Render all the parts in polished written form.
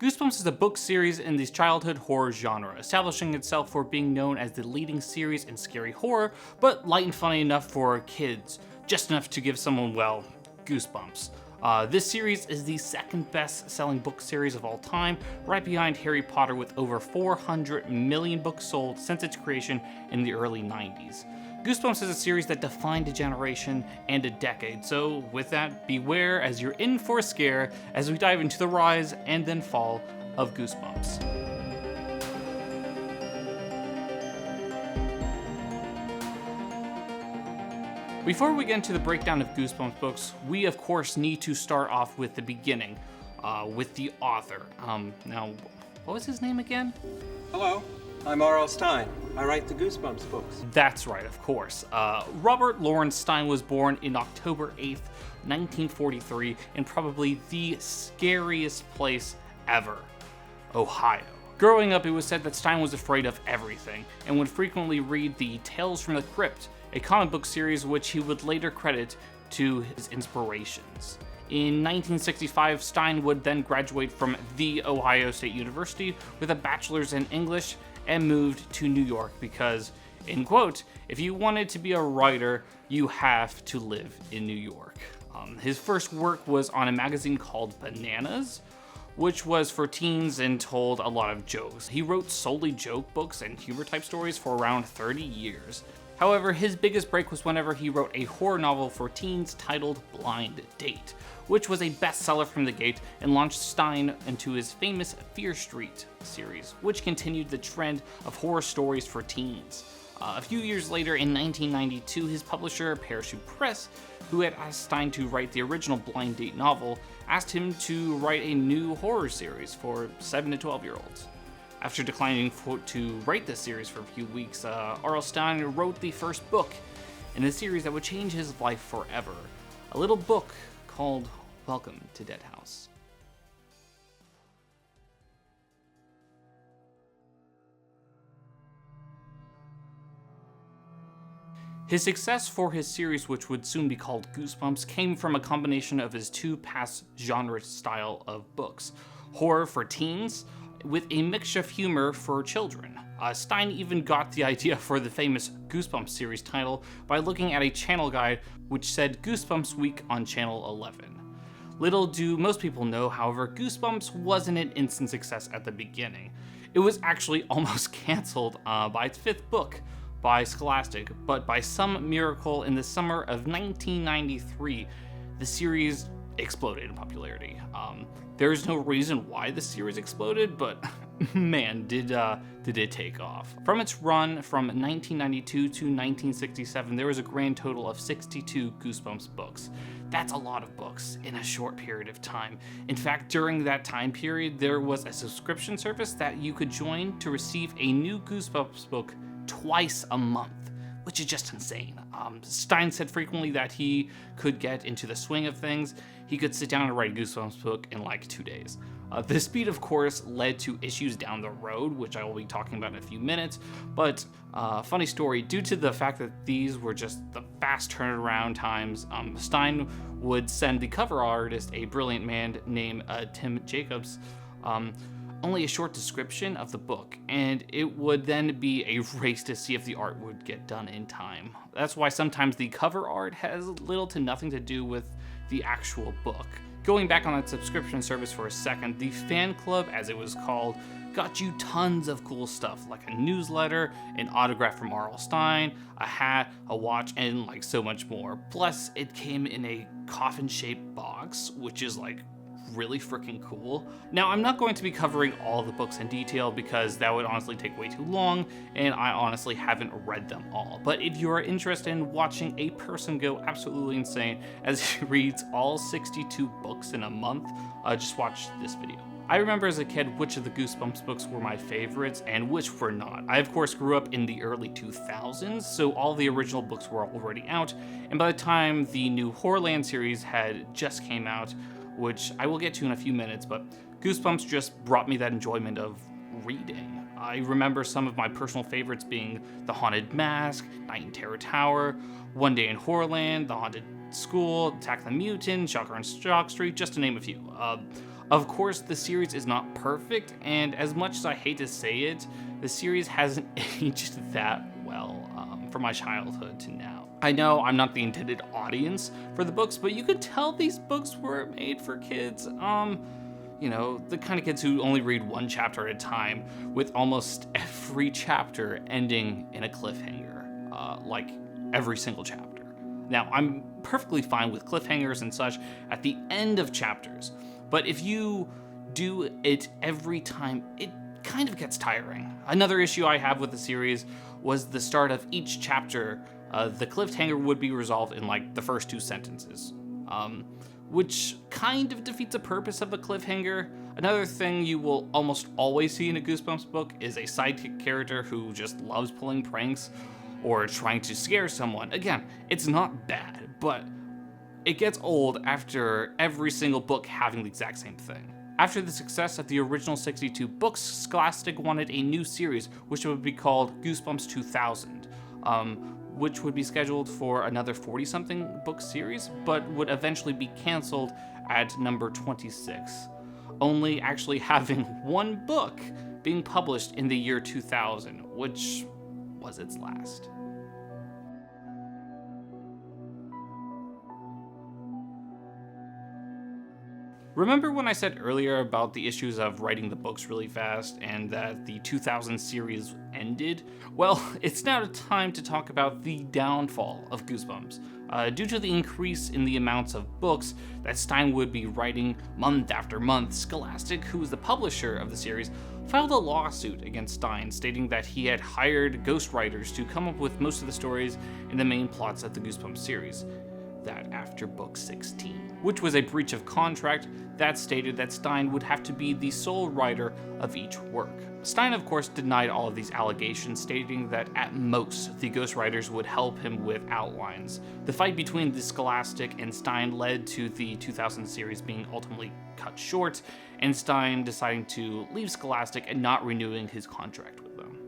Goosebumps is a book series in the childhood horror genre, establishing itself for being known as the leading series in scary horror, but light and funny enough for kids, just enough to give someone, well, goosebumps. This series is the second best-selling book series of all time, right behind Harry Potter with over 400 million books sold since its creation in the early 90s. Goosebumps is a series that defined a generation and a decade, so with that, beware as you're in for a scare as we dive into the rise and then fall of Goosebumps. Before we get into the breakdown of Goosebumps books, we of course need to start off with the beginning, with the author. Now, what was his name again? Hello, I'm R.L. Stine. I write the Goosebumps books. That's right, of course. Robert Lawrence Stine was born in October 8th, 1943, in probably the scariest place ever, Ohio. Growing up, it was said that Stine was afraid of everything, and would frequently read the Tales from the Crypt, a comic book series which he would later credit to his inspirations. In 1965, Stine would then graduate from The Ohio State University with a bachelor's in English and moved to New York because, in quote, if you wanted to be a writer, you have to live in New York. His first work was on a magazine called Bananas, which was for teens and told a lot of jokes. He wrote solely joke books and humor type stories for around 30 years. However, his biggest break was whenever he wrote a horror novel for teens titled Blind Date, which was a bestseller from the gate and launched Stine into his famous Fear Street series, which continued the trend of horror stories for teens. A few years later, in 1992, his publisher, Parachute Press, who had asked Stine to write the original Blind Date novel, asked him to write a new horror series for 7 to 12-year-olds. After declining to write this series for a few weeks, R.L. Stine wrote the first book in a series that would change his life forever. A little book called Welcome to Dead House. His success for his series, which would soon be called Goosebumps, came from a combination of his two past genre style of books: horror for teens, with a mixture of humor for children. Stine even got the idea for the famous Goosebumps series title by looking at a channel guide which said Goosebumps Week on Channel 11. Little do most people know, however, Goosebumps wasn't an instant success at the beginning. It was actually almost canceled by its fifth book by Scholastic, but by some miracle in the summer of 1993, the series exploded in popularity. There's no reason why the series exploded, but man, did it take off. From its run from 1992 to 1967, there was a grand total of 62 Goosebumps books. That's a lot of books in a short period of time. In fact, during that time period, there was a subscription service that you could join to receive a new Goosebumps book twice a month, which is just insane. Stine said frequently that he could get into the swing of things. He could sit down and write a Goosebumps book in like 2 days. The speed, of course, led to issues down the road, which I will be talking about in a few minutes, but funny story, due to the fact that these were just the fast turnaround times, Stine would send the cover artist, a brilliant man named Tim Jacobs, only a short description of the book, and it would then be a race to see if the art would get done in time. That's why sometimes the cover art has little to nothing to do with the actual book. Going back on that subscription service for a second, the fan club, as it was called, got you tons of cool stuff, like a newsletter, an autograph from R.L. Stine, a hat, a watch, and like so much more. Plus, it came in a coffin-shaped box, which is like really freaking cool. Now, I'm not going to be covering all the books in detail because that would honestly take way too long, and I honestly haven't read them all. But if you are interested in watching a person go absolutely insane as he reads all 62 books in a month, just watch this video. I remember as a kid which of the Goosebumps books were my favorites and which were not. I of course grew up in the early 2000s, so all the original books were already out, and by the time the new Horrorland series had just came out, which I will get to in a few minutes, but Goosebumps just brought me that enjoyment of reading. I remember some of my personal favorites being The Haunted Mask, Night in Terror Tower, One Day in Horrorland, The Haunted School, Attack the Mutant, Shocker on Shock Street, just to name a few. Of course, the series is not perfect, and as much as I hate to say it, the series hasn't aged that well from my childhood to now. I know I'm not the intended audience for the books, but you could tell these books were made for kids. You know, the kind of kids who only read one chapter at a time, with almost every chapter ending in a cliffhanger, like every single chapter. Now, I'm perfectly fine with cliffhangers and such at the end of chapters, but if you do it every time, it kind of gets tiring. Another issue I have with the series was the start of each chapter. The cliffhanger would be resolved in like the first 2 sentences, which kind of defeats the purpose of a cliffhanger. Another thing you will almost always see in a Goosebumps book is a sidekick character who just loves pulling pranks or trying to scare someone. Again, it's not bad, but it gets old after every single book having the exact same thing. After the success of the original 62 books, Scholastic wanted a new series, which would be called Goosebumps 2000, which would be scheduled for another 40-something book series, but would eventually be canceled at number 26, only actually having one book being published in the year 2000, which was its last. Remember when I said earlier about the issues of writing the books really fast and that the 2000 series ended? Well, it's now time to talk about the downfall of Goosebumps. Due to the increase in the amounts of books that Stein would be writing month after month, Scholastic, who is the publisher of the series, filed a lawsuit against Stein, stating that he had hired ghostwriters to come up with most of the stories and the main plots of the Goosebumps series. That after book 16, which was a breach of contract that stated that Stein would have to be the sole writer of each work. Stein, of course, denied all of these allegations, stating that at most the ghostwriters would help him with outlines. The fight between the Scholastic and Stein led to the 2000 series being ultimately cut short, and Stein deciding to leave Scholastic and not renewing his contract with them.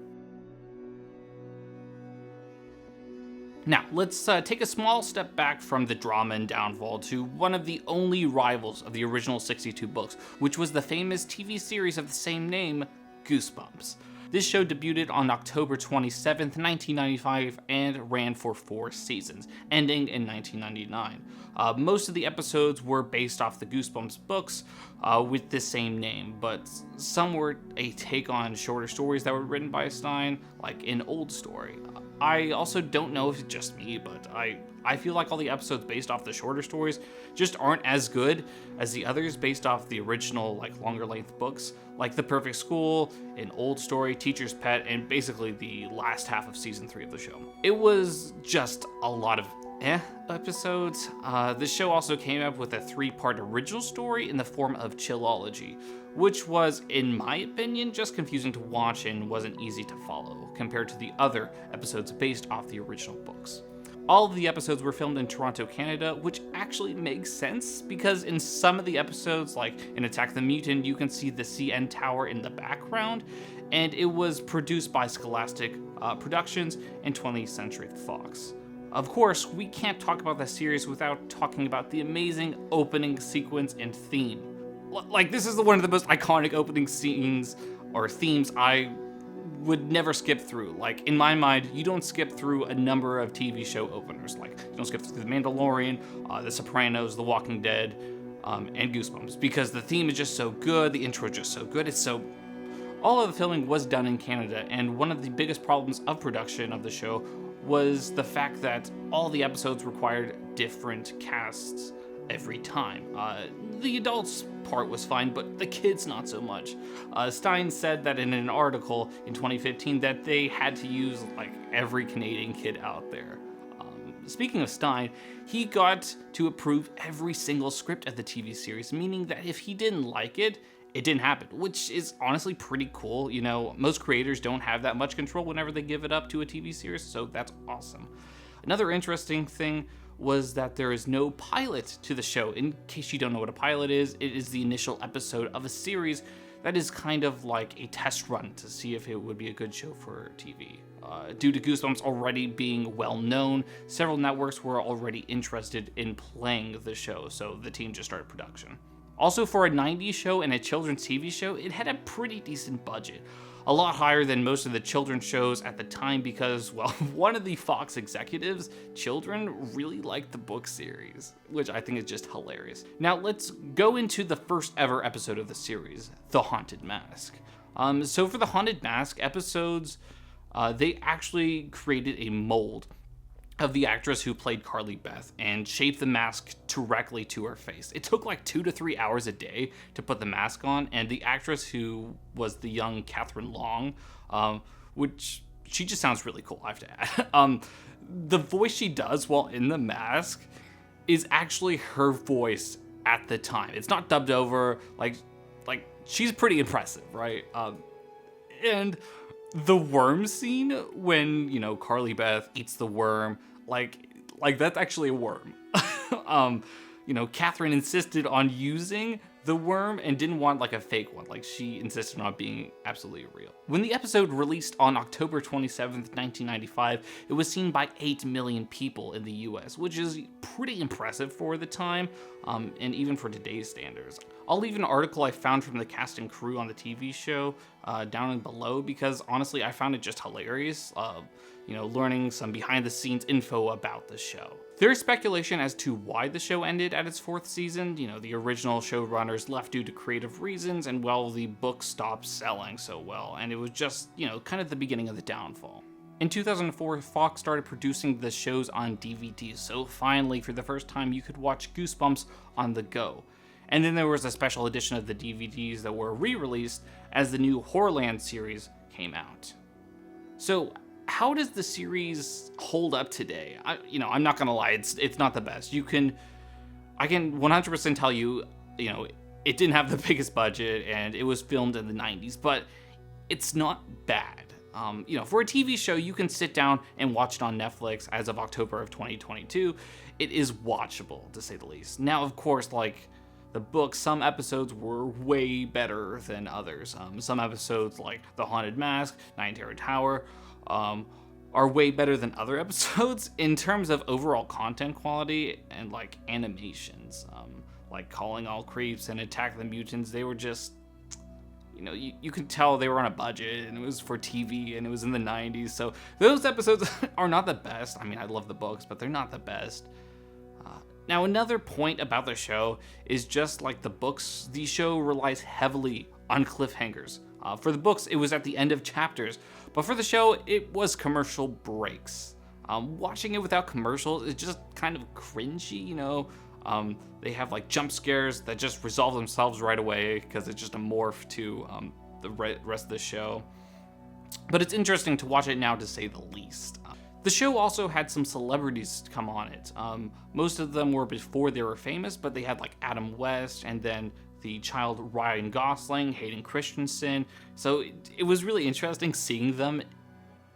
Now, let's take a small step back from the drama and downfall to one of the only rivals of the original 62 books, which was the famous TV series of the same name, Goosebumps. This show debuted on October 27th, 1995, and ran for 4 seasons, ending in 1999. Most of the episodes were based off the Goosebumps books with the same name, but some were a take on shorter stories that were written by Stein, like in Old Story. I also don't know if it's just me, but I feel like all the episodes based off the shorter stories just aren't as good as the others based off the original, like, longer length books, like The Perfect School, An Old Story, Teacher's Pet, and basically the last half of season 3 of the show. It was just a lot of episodes. The show also came up with a 3-part original story in the form of Chillology, which was, in my opinion, just confusing to watch and wasn't easy to follow compared to the other episodes based off the original books. All of the episodes were filmed in Toronto, Canada, which actually makes sense because in some of the episodes, like in Attack the Mutant, you can see the CN Tower in the background, and it was produced by Scholastic Productions and 20th Century Fox. Of course, we can't talk about the series without talking about the amazing opening sequence and theme. Like, this is one of the most iconic opening scenes or themes I would never skip through. Like, in my mind, you don't skip through a number of TV show openers. Like, you don't skip through The Mandalorian, The Sopranos, The Walking Dead, and Goosebumps, because the theme is just so good, the intro is just so good, all of the filming was done in Canada, and one of the biggest problems of production of the show was the fact that all the episodes required different casts every time. The adults part was fine, but the kids not so much. Stein said that in an article in 2015 that they had to use like every Canadian kid out there. Speaking of Stein, he got to approve every single script of the TV series, meaning that if he didn't like it, it didn't happen, which is honestly pretty cool. You know, most creators don't have that much control whenever they give it up to a TV series, so that's awesome. Another interesting thing was that there is no pilot to the show. In case you don't know what a pilot is, it is the initial episode of a series that is kind of like a test run to see if it would be a good show for TV. Due to Goosebumps already being well known, several networks were already interested in playing the show, so the team just started production. Also, for a 90s show and a children's TV show, it had a pretty decent budget. A lot higher than most of the children's shows at the time because, well, one of the Fox executives' children really liked the book series, which I think is just hilarious. Now, let's go into the first ever episode of the series, The Haunted Mask. So for the Haunted Mask episodes, they actually created a mold of the actress who played Carly Beth and shaped the mask directly to her face. It took like 2 to 3 hours a day to put the mask on, and the actress who was the young Catherine Long, which she just sounds really cool, I have to add. The voice she does while in the mask is actually her voice at the time. It's not dubbed over, like she's pretty impressive, right? And the worm scene when, Carly Beth eats the worm, like that's actually a worm. Catherine insisted on using the worm and didn't want like a fake one. Like she insisted on it being absolutely real. When the episode released on October 27th, 1995, it was seen by 8 million people in the US, which is pretty impressive for the time, and even for today's standards. I'll leave an article I found from the cast and crew on the TV show down and below because honestly I found it just hilarious, learning some behind the scenes info about the show. There's speculation as to why the show ended at its 4th season. The original showrunners left due to creative reasons, and well, the book stopped selling so well, and it was just, kind of the beginning of the downfall. In 2004, Fox started producing the shows on DVD, so finally, for the first time, you could watch Goosebumps on the go. And then there was a special edition of the DVDs that were re-released as the new Horrorland series came out. So, how does the series hold up today? I'm not gonna lie, it's not the best. I can 100% tell you, it didn't have the biggest budget and it was filmed in the 90s, but it's not bad. For a TV show, you can sit down and watch it on Netflix as of October of 2022. It is watchable, to say the least. Now, of course, like the book, some episodes were way better than others. Some episodes, like The Haunted Mask, Nine Terror Tower, are way better than other episodes in terms of overall content quality and like animations. Like Calling All Creeps and Attack the Mutants, they were just, you could tell they were on a budget and it was for TV and it was in the 90s. So those episodes are not the best. I mean, I love the books, but they're not the best. Now, another point about the show is just like the books, the show relies heavily on cliffhangers. For the books, it was at the end of chapters, but for the show, it was commercial breaks. Watching it without commercials is just kind of cringy, They have like jump scares that just resolve themselves right away because it's just a morph to the rest of the show. But it's interesting to watch it now, to say the least. The show also had some celebrities come on it. Most of them were before they were famous, but they had like Adam West and then the child Ryan Gosling, Hayden Christensen. So it was really interesting seeing them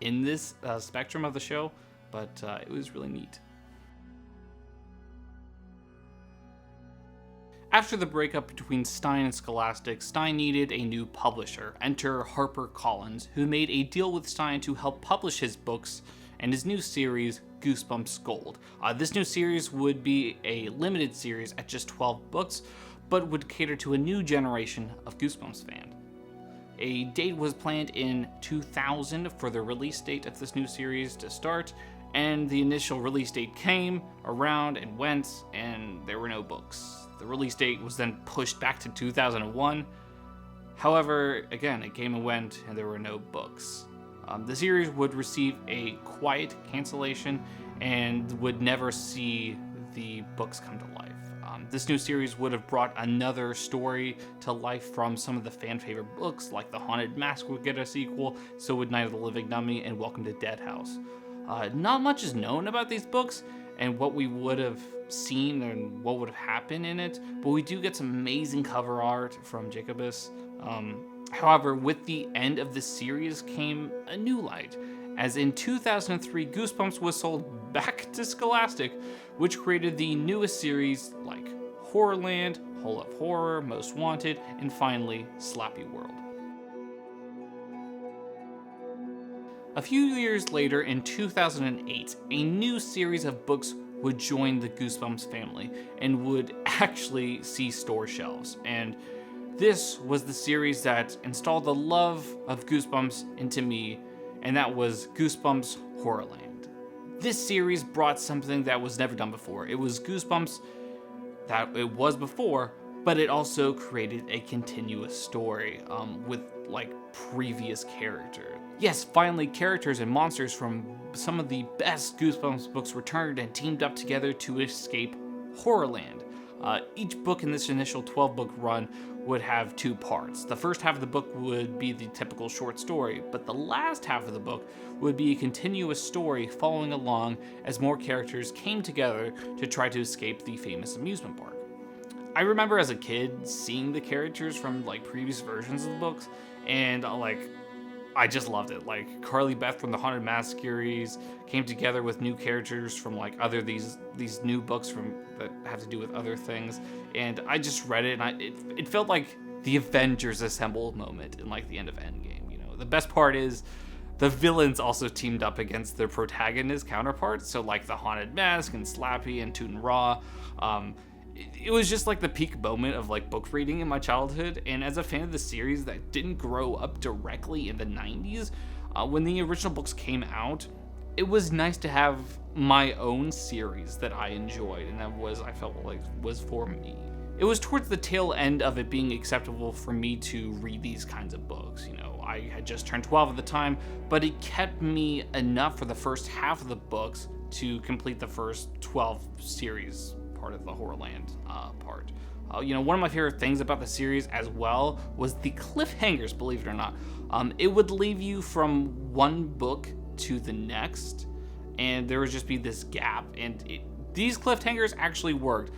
in this spectrum of the show, but it was really neat. After the breakup between Stein and Scholastic, Stein needed a new publisher. Enter HarperCollins, who made a deal with Stein to help publish his books and his new series, Goosebumps Gold. This new series would be a limited series at just 12 books, but would cater to a new generation of Goosebumps fans. A date was planned in 2000 for the release date of this new series to start, and the initial release date came around and went, and there were no books. The release date was then pushed back to 2001. However, again, it came and went, and there were no books. The series would receive a quiet cancellation and would never see the books come to life. This new series would have brought another story to life from some of the fan favorite books, like The Haunted Mask would get a sequel, so would Night of the Living Dummy and Welcome to Dead House. Not much is known about these books and what we would have seen and what would have happened in it, but we do get some amazing cover art from Jacobus. However, with the end of the series came a new light, as in 2003, Goosebumps was sold back to Scholastic, which created the newest series like Horrorland, Hall of Horror, Most Wanted, and finally, Slappy World. A few years later, in 2008, a new series of books would join the Goosebumps family and would actually see store shelves. And this was the series that installed the love of Goosebumps into me, and that was Goosebumps Horrorland. This series brought something that was never done before. It was Goosebumps that it was before, but it also created a continuous story with like previous characters. Yes, finally characters and monsters from some of the best Goosebumps books returned and teamed up together to escape Horrorland. Each book in this initial 12-book run would have 2 parts. The first half of the book would be the typical short story, but the last half of the book would be a continuous story following along as more characters came together to try to escape the famous amusement park. I remember as a kid seeing the characters from like previous versions of the books, and I just loved it. Like Carly Beth from the Haunted Mask series came together with new characters from like other these new books from that have to do with other things, and I just read it, and it felt like the Avengers assembled moment in like the end of Endgame. You know, the best part is the villains also teamed up against their protagonist counterparts, so like the Haunted Mask and Slappy and Toot and Raw. It was just like the peak moment of like book reading in my childhood, and as a fan of the series that didn't grow up directly in the 90s, when the original books came out, it was nice to have my own series that I enjoyed, and I felt like was for me. It was towards the tail end of it being acceptable for me to read these kinds of books. You know, I had just turned 12 at the time, but it kept me enough for the first half of the books to complete the first 12 series part of the Horrorland part. You know, one of my favorite things about the series as well was the cliffhangers, believe it or not. It would leave you from one book to the next, and there would just be this gap, and these cliffhangers actually worked.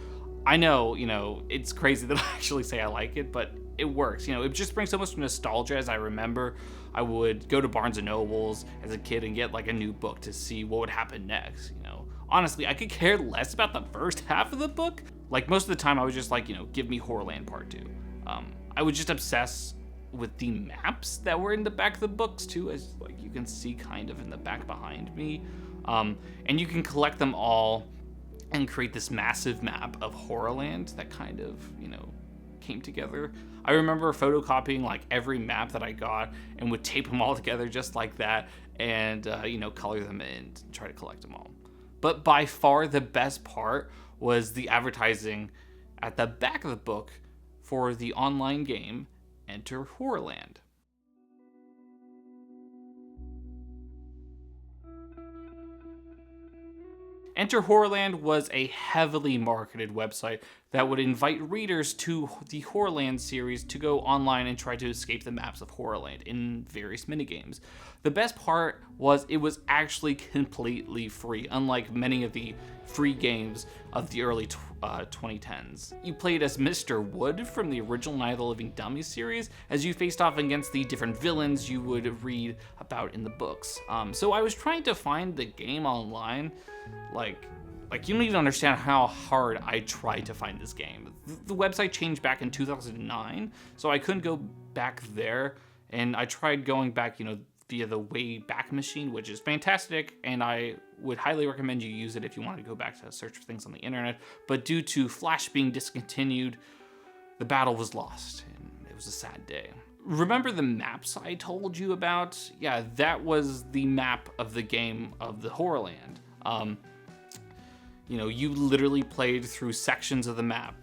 I know, you know, it's crazy that I actually say I like it, but it works. You know, it just brings so much nostalgia. As I remember, I would go to Barnes and Nobles as a kid and get like a new book to see what would happen next, you know. Honestly, I could care less about the first half of the book. Like, most of the time, I was just like, you know, give me Horrorland Part 2. I would just obsess with the maps that were in the back of the books, too, as, like, you can see kind of in the back behind me. And you can collect them all and create this massive map of Horrorland that kind of, you know, came together. I remember photocopying, like, every map that I got and would tape them all together just like that and, you know, color them in and try to collect them all. But by far the best part was the advertising at the back of the book for the online game Enter Horrorland. Enter Horrorland was a heavily marketed website that would invite readers to the Horrorland series to go online and try to escape the maps of Horrorland in various minigames. The best part was it was actually completely free, unlike many of the free games of the early 2010s. You played as Mr. Wood from the original Night of the Living Dummies series as you faced off against the different villains you would read about in the books. So I was trying to find the game online, like you don't even understand how hard I tried to find this game. The website changed back in 2009, so I couldn't go back there, and I tried going back, you know, via the Wayback Machine, which is fantastic, and I would highly recommend you use it if you want to go back to search for things on the internet. But due to Flash being discontinued, the battle was lost, and it was a sad day. Remember the maps I told you about? Yeah, that was the map of the game of the Horrorland. You know, you literally played through sections of the map,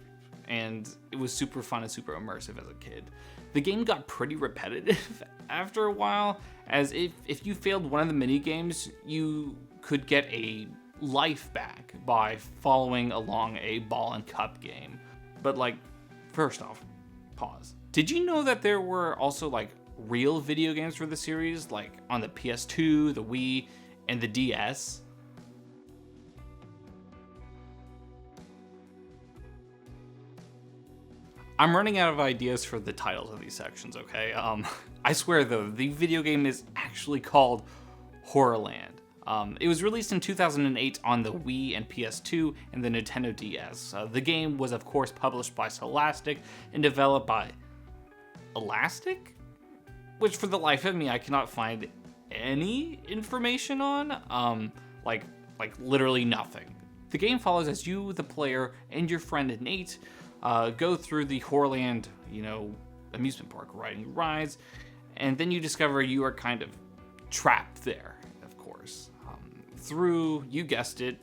and it was super fun and super immersive as a kid. The game got pretty repetitive after a while, as if you failed one of the mini games, you could get a life back by following along a ball and cup game. But like, first off, pause. Did you know that there were also like real video games for the series, like on the PS2, the Wii, and the DS? I'm running out of ideas for the titles of these sections, okay? I swear though, the video game is actually called Horrorland. It was released in 2008 on the Wii and PS2 and the Nintendo DS. The game was of course published by Scholastic and developed by Elastic? Which for the life of me, I cannot find any information on. Like literally nothing. The game follows as you, the player, and your friend Nate go through the Horrorland, amusement park, riding rides, and then you discover you are kind of trapped there, of course. Through, you guessed it,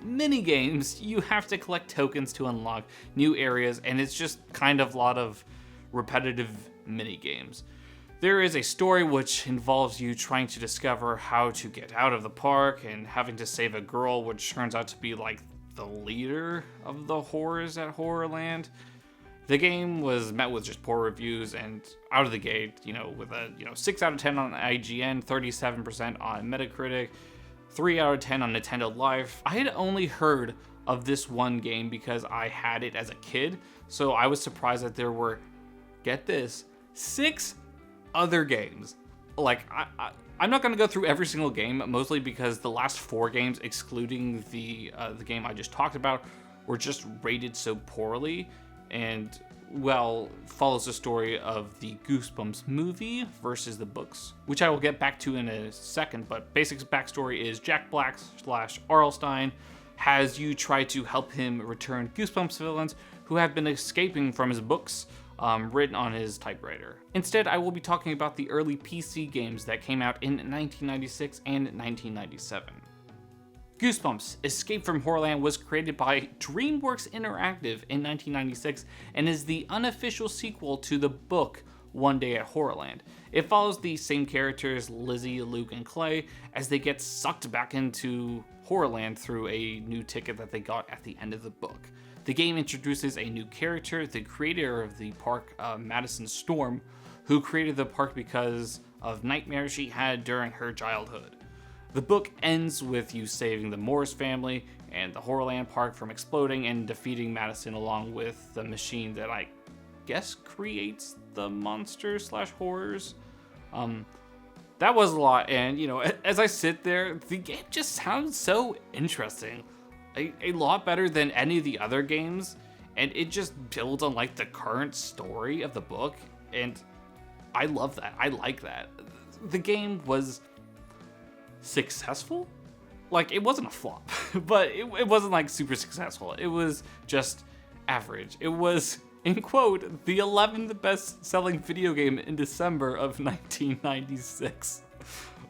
mini games, you have to collect tokens to unlock new areas, and it's just kind of a lot of repetitive mini games. There is a story which involves you trying to discover how to get out of the park and having to save a girl, which turns out to be like the leader of the horrors at Horrorland. The game was met with just poor reviews, and out of the gate, with a 6 out of 10 on IGN, 37% on Metacritic, 3 out of 10 on Nintendo Life. I had only heard of this one game because I had it as a kid, so I was surprised that there were, get this, 6 other games. Like, I'm not going to go through every single game, mostly because the last 4 games, excluding the game I just talked about, were just rated so poorly, and, well, follows the story of the Goosebumps movie versus the books, which I will get back to in a second, but basic backstory is Jack Black / R.L. Stine has you try to help him return Goosebumps villains who have been escaping from his books, written on his typewriter. Instead, I will be talking about the early PC games that came out in 1996 and 1997. Goosebumps Escape from Horrorland was created by DreamWorks Interactive in 1996 and is the unofficial sequel to the book One Day at Horrorland. It follows the same characters, Lizzie, Luke, and Clay, as they get sucked back into Horrorland through a new ticket that they got at the end of the book. The game introduces a new character, the creator of the park, Madison Storm, who created the park because of nightmares she had during her childhood. The book ends with you saving the Morris family and the Horrorland park from exploding and defeating Madison along with the machine that I guess creates the monsters / horrors. That was a lot, and as I sit there, the game just sounds so interesting. A lot better than any of the other games, and it just builds on like the current story of the book, and I love that. I like that. The game was successful. Like, it wasn't a flop, but it wasn't like super successful. It was just average. It was, in quote, the 11th best-selling video game in December of 1996.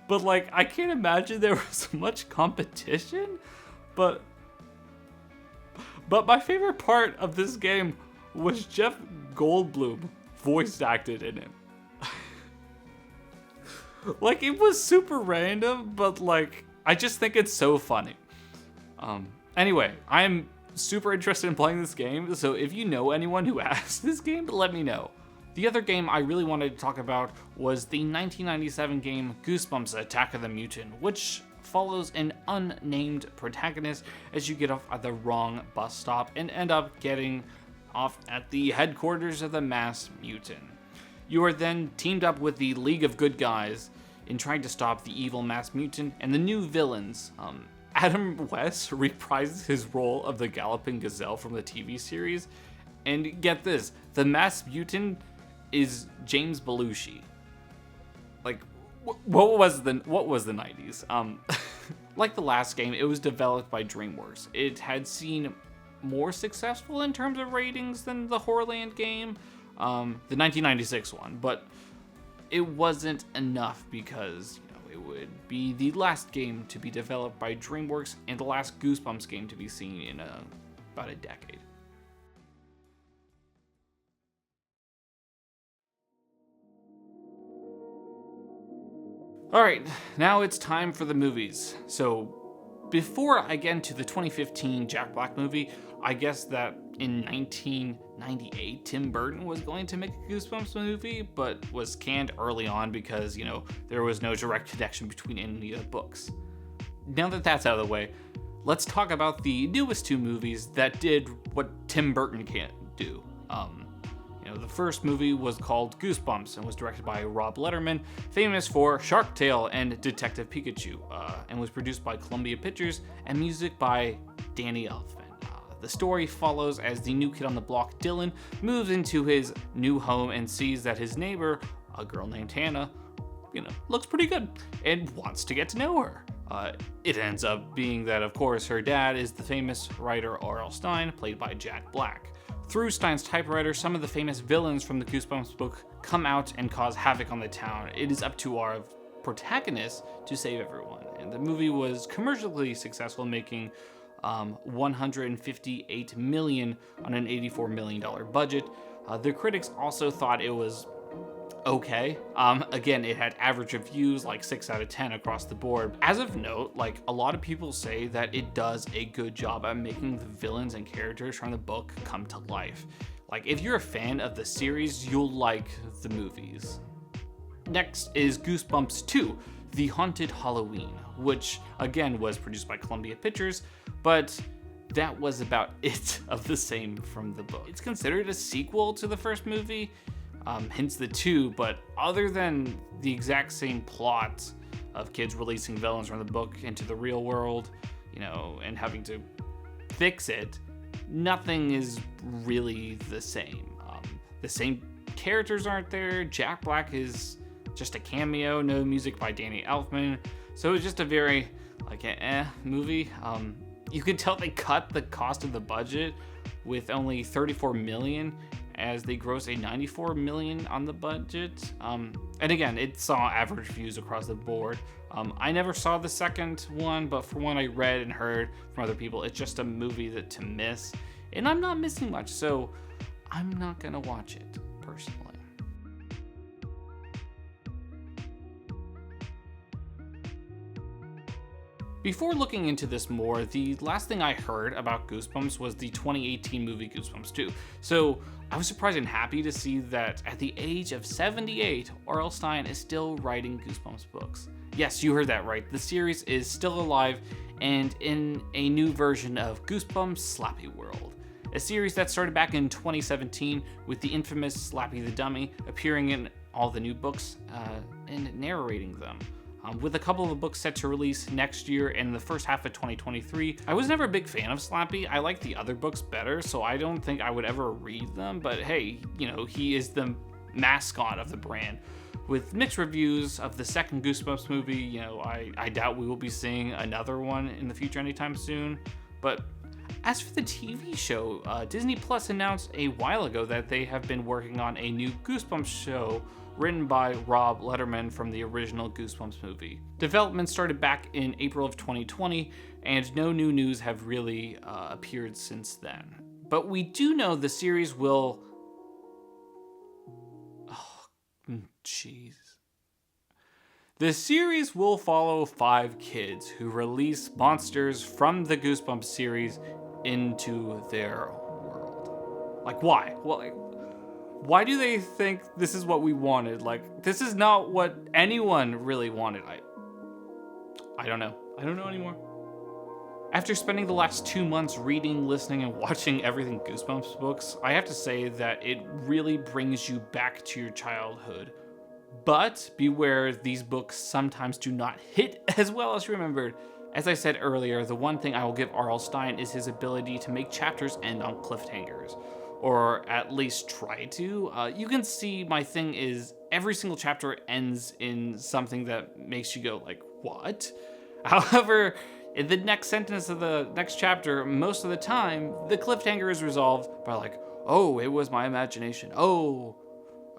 But like, I can't imagine there was much competition, but my favorite part of this game was Jeff Goldblum voice acted in it. Like, it was super random, but like, I just think it's so funny. Anyway, I'm super interested in playing this game, so if you know anyone who has this game, let me know. The other game I really wanted to talk about was the 1997 game Goosebumps Attack of the Mutant, which follows an unnamed protagonist as you get off at the wrong bus stop and end up getting off at the headquarters of the mass mutant. You are then teamed up with the League of Good Guys in trying to stop the evil mass mutant and the new villains. Adam West reprises his role of the Galloping Gazelle from the TV series, and get this, the mass mutant is James Belushi. Like, what was the 90s? Like the last game, it was developed by DreamWorks. It had seen more successful in terms of ratings than the Horrorland game, the 1996 one, but it wasn't enough because it would be the last game to be developed by DreamWorks and the last Goosebumps game to be seen in about a decade. Alright, now it's time for the movies. So, before I get into the 2015 Jack Black movie, I guess that in 1998, Tim Burton was going to make a Goosebumps movie, but was canned early on because, there was no direct connection between any of the books. Now that that's out of the way, let's talk about the newest 2 movies that did what Tim Burton can't do. The first movie was called Goosebumps and was directed by Rob Letterman, famous for Shark Tale and Detective Pikachu, and was produced by Columbia Pictures and music by Danny Elfman. The story follows as the new kid on the block, Dylan, moves into his new home and sees that his neighbor, a girl named Hannah, looks pretty good and wants to get to know her. It ends up being that, of course, her dad is the famous writer R.L. Stine, played by Jack Black. Through Stine's typewriter, some of the famous villains from the Goosebumps book come out and cause havoc on the town. It is up to our protagonist to save everyone. And the movie was commercially successful, making $158 million on an $84 million budget. The critics also thought it was okay. Again, it had average reviews, like 6 out of 10 across the board. As of note, like, a lot of people say that it does a good job at making the villains and characters from the book come to life. Like, if you're a fan of the series, you'll like the movies. Next is Goosebumps 2, The Haunted Halloween, which again was produced by Columbia Pictures, but that was about it of the same from the book. It's considered a sequel to the first movie, hence the 2, but other than the exact same plot of kids releasing villains from the book into the real world, and having to fix it, nothing is really the same. The same characters aren't there. Jack Black is just a cameo, no music by Danny Elfman, so it's just a very movie. You could tell they cut the cost of the budget with only $34 million, as they grossed a $94 million on the budget. And again, it saw average views across the board. I never saw the second one, but from what I read and heard from other people, it's just a movie to miss, and I'm not missing much, so I'm not gonna watch it personally. Before looking into this more, the last thing I heard about Goosebumps was the 2018 movie Goosebumps 2. So I was surprised and happy to see that at the age of 78, R.L. Stine is still writing Goosebumps books. Yes, you heard that right. The series is still alive and in a new version of Goosebumps Slappy World, a series that started back in 2017 with the infamous Slappy the Dummy appearing in all the new books and narrating them. With a couple of the books set to release next year and in the first half of 2023. I was never a big fan of Slappy. I like the other books better, so I don't think I would ever read them, but hey, he is the mascot of the brand. With mixed reviews of the second Goosebumps movie, I doubt we will be seeing another one in the future anytime soon. But as for the TV show, Disney Plus announced a while ago that they have been working on a new Goosebumps show written by Rob Letterman from the original Goosebumps movie. Development started back in April of 2020, and no new news have really appeared since then. But we do know the series will... The series will follow 5 kids who release monsters from the Goosebumps series into their world. Like, why? Well, why do they think this is what we wanted? Like, this is not what anyone really wanted. I don't know. I don't know anymore. After spending the last 2 months reading, listening, and watching everything Goosebumps books, I have to say that it really brings you back to your childhood. But beware, these books sometimes do not hit as well as remembered. As I said earlier, the one thing I will give R.L. Stine is his ability to make chapters end on cliffhangers. Or at least try to. You can see my thing is every single chapter ends in something that makes you go like, what? However, in the next sentence of the next chapter, most of the time, the cliffhanger is resolved by like, oh, it was my imagination. Oh,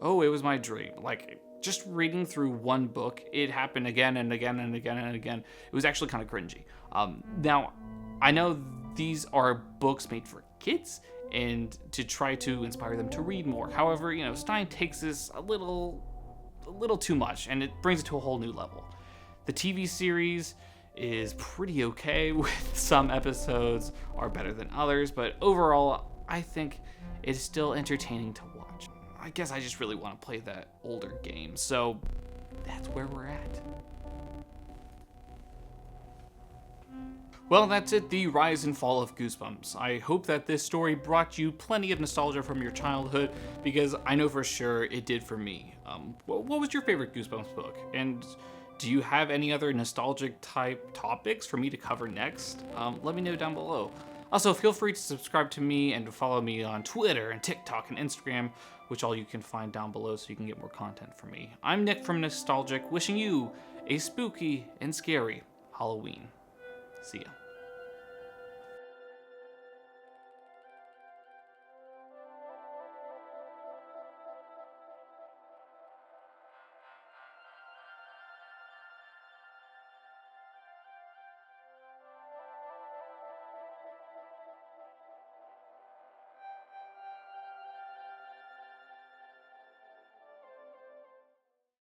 it was my dream. Like, just reading through one book, it happened again and again and again and again. It was actually kind of cringy. Now, I know these are books made for kids, and to try to inspire them to read more. However, Stine takes this a little too much, and it brings it to a whole new level. The TV series is pretty okay, with some episodes are better than others, but overall, I think it's still entertaining to watch. I guess I just really want to play that older game, so that's where we're at. Well, that's it, the rise and fall of Goosebumps. I hope that this story brought you plenty of nostalgia from your childhood, because I know for sure it did for me. What was your favorite Goosebumps book? And do you have any other nostalgic type topics for me to cover next? Let me know down below. Also, feel free to subscribe to me and to follow me on Twitter and TikTok and Instagram, which all you can find down below so you can get more content from me. I'm Nick from Nickstalgic, wishing you a spooky and scary Halloween. See ya.